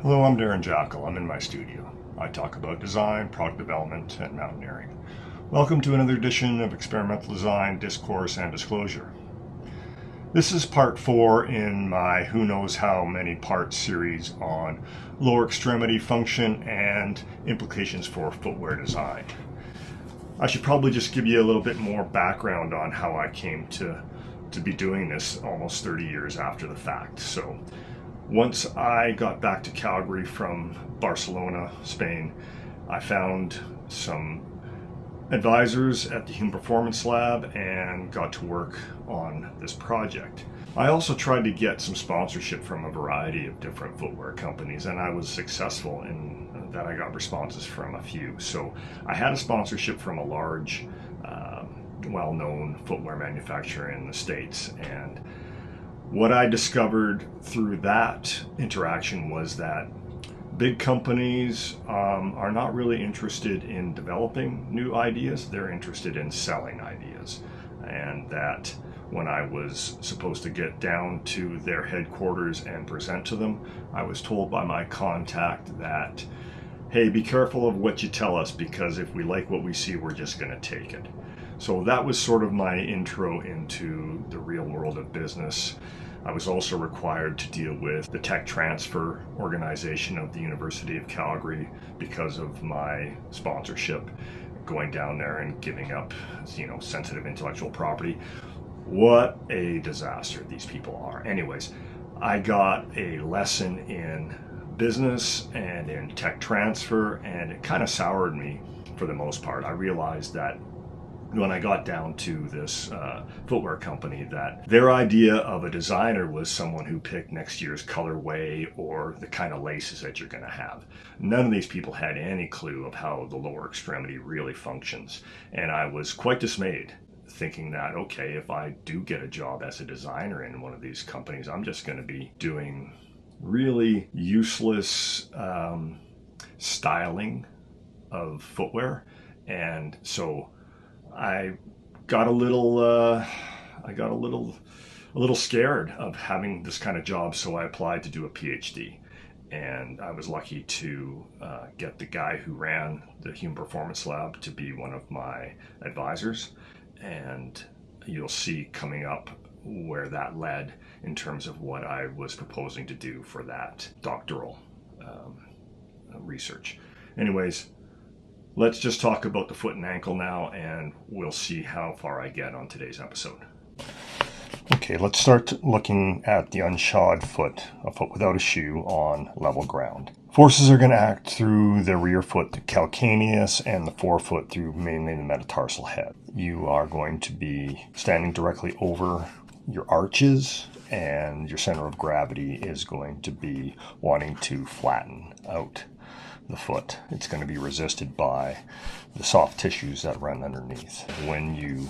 Hello, I'm Darren Jackal. I'm in my studio. I talk about design, product development, and mountaineering. Welcome to another edition of Experimental Design, Discourse, and Disclosure. This is part 4 in my who knows how many part series on lower extremity function and implications for footwear design. I should probably just give you a little bit more background on how I came to be doing this almost 30 years after the fact. So once I got back to Calgary from Barcelona, Spain, I found some advisors at the Human Performance Lab and got to work on this project. I also tried to get some sponsorship from a variety of different footwear companies, and I was successful in that. I got responses from a few. So I had a sponsorship from a large, well-known footwear manufacturer in the States, and what I discovered through that interaction was that big companies are not really interested in developing new ideas. They're interested in selling ideas. And that when I was supposed to get down to their headquarters and present to them, I was told by my contact that, hey, be careful of what you tell us, because if we like what we see, we're just going to take it. So that was sort of my intro into the real world of business. I was also required to deal with the tech transfer organization of the University of Calgary because of my sponsorship, going down there and giving up, sensitive intellectual property. What a disaster these people are. Anyways, I got a lesson in business and in tech transfer, and it kind of soured me for the most part. I realized that when I got down to this footwear company, that their idea of a designer was someone who picked next year's colorway or the kind of laces that you're going to have. None of these people had any clue of how the lower extremity really functions. And I was quite dismayed, thinking that, okay, if I do get a job as a designer in one of these companies, I'm just going to be doing really useless styling of footwear. And so I got a little scared of having this kind of job, so I applied to do a PhD. And I was lucky to get the guy who ran the Human Performance Lab to be one of my advisors. And you'll see coming up where that led in terms of what I was proposing to do for that doctoral research. Anyways, let's just talk about the foot and ankle now, and we'll see how far I get on today's episode. Okay, let's start looking at the unshod foot, a foot without a shoe on level ground. Forces are going to act through the rear foot, the calcaneus, and the forefoot through mainly the metatarsal head. You are going to be standing directly over your arches, and your center of gravity is going to be wanting to flatten out the foot. It's going to be resisted by the soft tissues that run underneath. When you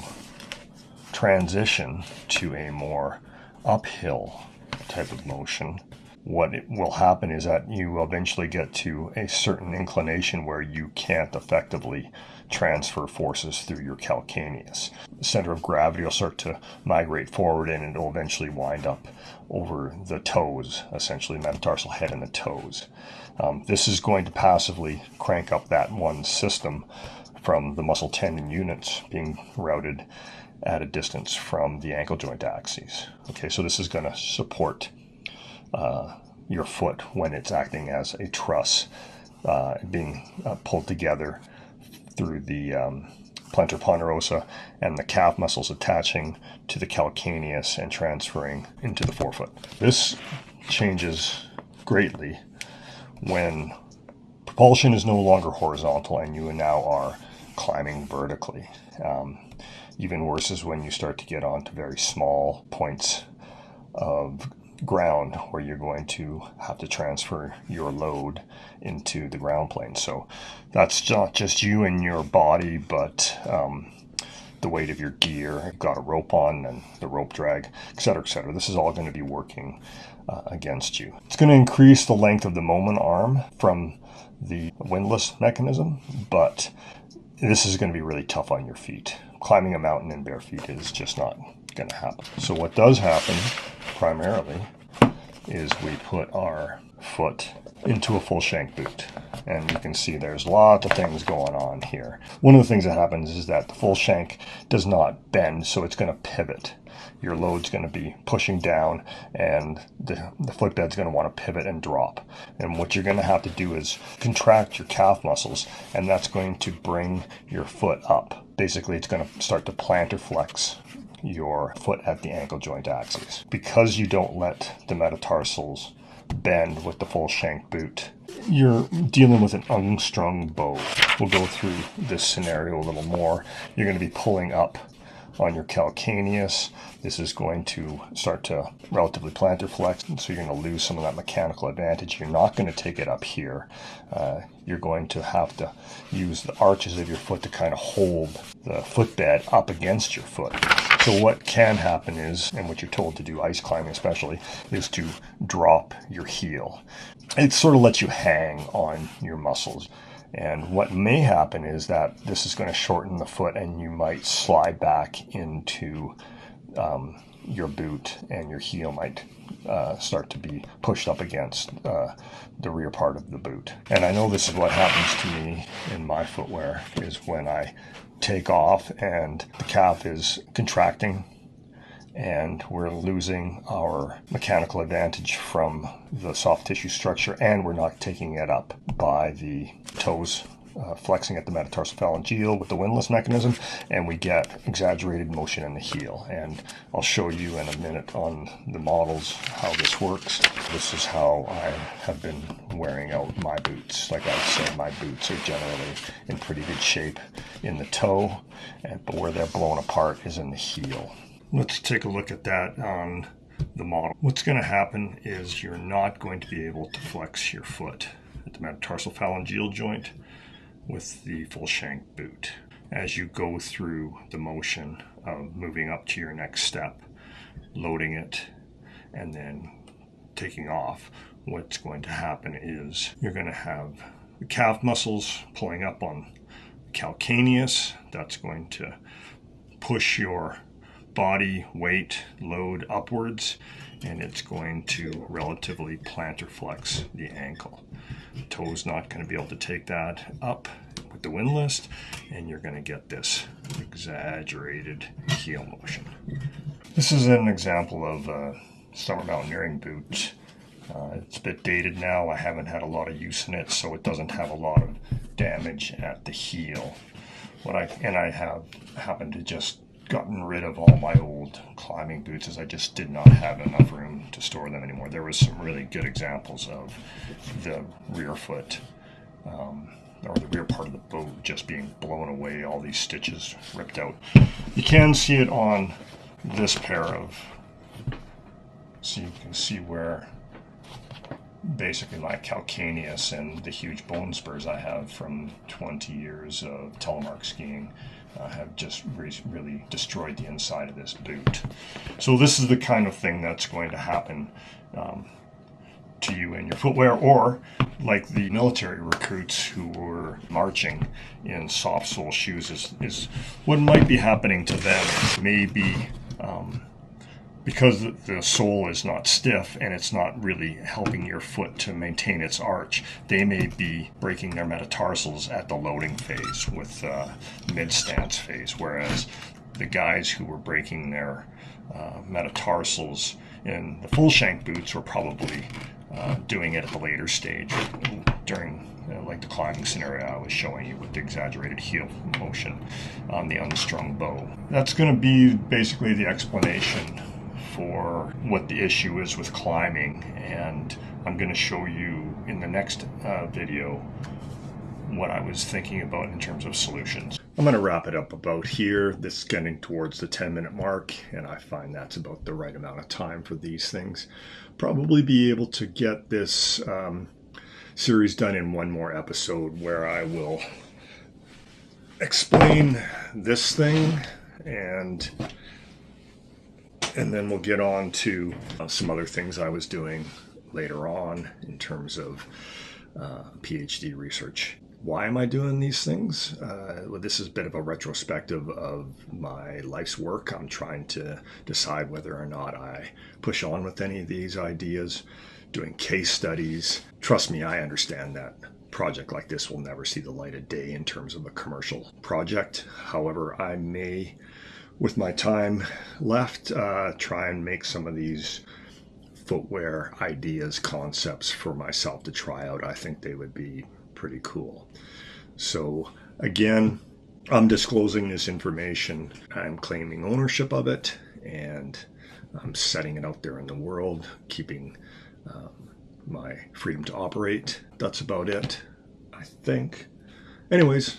transition to a more uphill type of motion, what will happen is that you eventually get to a certain inclination where you can't effectively transfer forces through your calcaneus. The center of gravity will start to migrate forward, and it will eventually wind up over the toes, essentially metatarsal head and the toes. This is going to passively crank up that one system from the muscle tendon units being routed at a distance from the ankle joint axes. Okay, so this is going to support your foot when it's acting as a truss, being pulled together through the plantar ponderosa and the calf muscles attaching to the calcaneus and transferring into the forefoot. This changes greatly when propulsion is no longer horizontal and you now are climbing vertically. Even worse is when you start to get onto very small points of ground where you're going to have to transfer your load into the ground plane. So that's not just you and your body, but the weight of your gear. You've got a rope on and the rope drag, etc., etc. This is all going to be working against you. It's going to increase the length of the moment arm from the windlass mechanism, but this is going to be really tough on your feet. Climbing a mountain in bare feet is just not going to happen. So what does happen primarily is we put our foot into a full shank boot. And you can see there's lots of things going on here. One of the things that happens is that the full shank does not bend, so it's going to pivot. Your load's going to be pushing down, and the footbed's going to want to pivot and drop. And what you're going to have to do is contract your calf muscles, and that's going to bring your foot up. Basically, it's going to start to plantar flex your foot at the ankle joint axis. Because you don't let the metatarsals bend with the full shank boot, you're dealing with an unstrung bow. We'll go through this scenario a little more. You're going to be pulling up on your calcaneus. This is going to start to relatively plantar flex, so you're going to lose some of that mechanical advantage. You're not going to take it up here. You're going to have to use the arches of your foot to kind of hold the footbed up against your foot. So what can happen is, and what you're told to do, ice climbing especially, is to drop your heel. It sort of lets you hang on your muscles. And what may happen is that this is going to shorten the foot, and you might slide back into your boot, and your heel might start to be pushed up against the rear part of the boot. And I know this is what happens to me in my footwear, is when I take off and the calf is contracting and we're losing our mechanical advantage from the soft tissue structure, and we're not taking it up by the toes flexing at the metatarsophalangeal with the windlass mechanism, and we get exaggerated motion in the heel. And I'll show you in a minute on the models how this works. This is how I have been wearing out my boots. Like I said, my boots are generally in pretty good shape in the toe, but where they're blown apart is in the heel. Let's take a look at that on the model. What's going to happen is you're not going to be able to flex your foot at the metatarsophalangeal joint with the full shank boot. As you go through the motion of moving up to your next step, loading it, and then taking off, what's going to happen is you're going to have the calf muscles pulling up on the calcaneus. That's going to push your body weight load upwards, and it's going to relatively plantar flex the ankle. The toe's not going to be able to take that up with the windlass, and you're going to get this exaggerated heel motion. This is an example of a summer mountaineering boot. It's a bit dated now. I haven't had a lot of use in it, so it doesn't have a lot of damage at the heel. I have happened to just gotten rid of all my old climbing boots, as I just did not have enough room to store them anymore. There was some really good examples of the rear foot or the rear part of the boot just being blown away, all these stitches ripped out. You can see it on this pair of, so you can see where basically my calcaneus and the huge bone spurs I have from 20 years of telemark skiing have just really destroyed the inside of this boot. So this is the kind of thing that's going to happen to you in your footwear, or like the military recruits who were marching in soft sole shoes is what might be happening to them. Maybe because the sole is not stiff and it's not really helping your foot to maintain its arch, they may be breaking their metatarsals at the loading phase with mid-stance phase, whereas the guys who were breaking their metatarsals in the full shank boots were probably doing it at the later stage during like the climbing scenario I was showing you with the exaggerated heel motion on the unstrung bow. That's going to be basically the explanation for what the issue is with climbing, and I'm going to show you in the next video what I was thinking about in terms of solutions. I'm going to wrap it up about here. This is getting towards the 10-minute mark, and I find that's about the right amount of time for these things. Probably be able to get this series done in one more episode where I will explain this thing, and then we'll get on to some other things I was doing later on in terms of PhD research. Why am I doing these things? Well, this is a bit of a retrospective of my life's work. I'm trying to decide whether or not I push on with any of these ideas doing case studies. Trust me, I understand that project like this will never see the light of day in terms of a commercial project. However, I may, with my time left, try and make some of these footwear ideas, concepts for myself to try out. I think they would be pretty cool. So again, I'm disclosing this information. I'm claiming ownership of it, and I'm setting it out there in the world, keeping my freedom to operate. That's about it, I think. Anyways,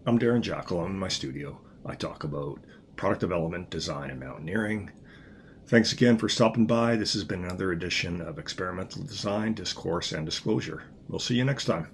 I'm Darren Jackal. I'm in my studio. I talk about product development, design, and mountaineering. Thanks again for stopping by. This has been another edition of Experimental Design, Discourse, and Disclosure. We'll see you next time.